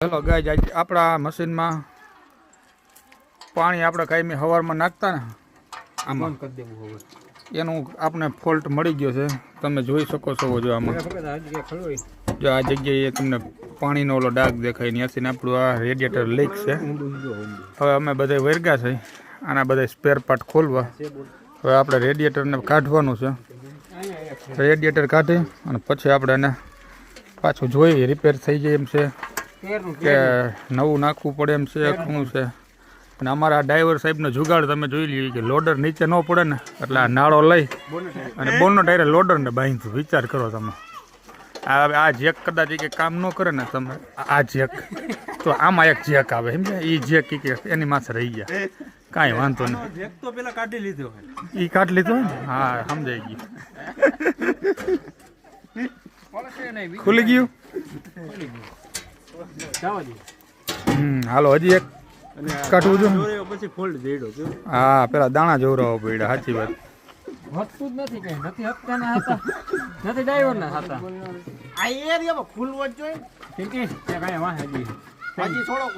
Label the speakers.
Speaker 1: Hello ગાય આપણા મશીનમાં પાણી આપણે કાયમી સવારમાં નાખતા ને આમાં કરી દેવું હવે એનું આપણે ફોલ્ટ મળી ગયો છે. તમે જોઈ શકો છો જો આમાં જો આ જગ્યાએ તમને પાણીનો ઓલો ડાઘ દેખાય ત્યાંથી આપણું આ રેડિયેટર લીક છે. હવે અમે બધા વર્ગા છે આના બધા સ્પેર પાર્ટ ખોલવા. હવે આપણે રેડિયેટરને કાઢવાનું છે. રેડિયેટર કાઢી અને પછી આપણે એને પાછું જોઈએ રિપેર થઈ જાય એમ છે કે નવું નાખવું પડે એમ છે શું છે. અને અમારા ડ્રાઈવર સાહેબનો જુગાડ તમે જોઈ લઈએ કે લોડર નીચે ન પડે ને એટલે આ નાળો લઈ અને બોનનો ટાયરે લોડરને બાંધ્યું. વિચાર કરો તમે આ જેક કદાચ કે કામ ન કરે ને તમે આ જેક તો આમાં એક જેક આવે એમ છે એ જેક કે એની માથે રહી ગયા કાંઈ વાંધો નહીં.
Speaker 2: તો પેલા કાઢી લીધો
Speaker 1: એ કાઢ લીધો ને હા સમજાઈ ગયું. ખુલી ગયું હાલો હજી એક કાઢવું જો
Speaker 2: પછી ફોલ્ડ દેડો છો.
Speaker 1: હા પેલા દાણા જોવરાવો પડ્યા સાચી વાત.
Speaker 3: વધતું જ નથી કઈ નથી હપ્તાના હતા નથી ડ્રાઈવરના હતા
Speaker 2: આ એરિયામાં ખુલવો જ જોઈએ.
Speaker 3: ઠીક છે કાંઈ વાહ હજી
Speaker 2: હજી થોડોક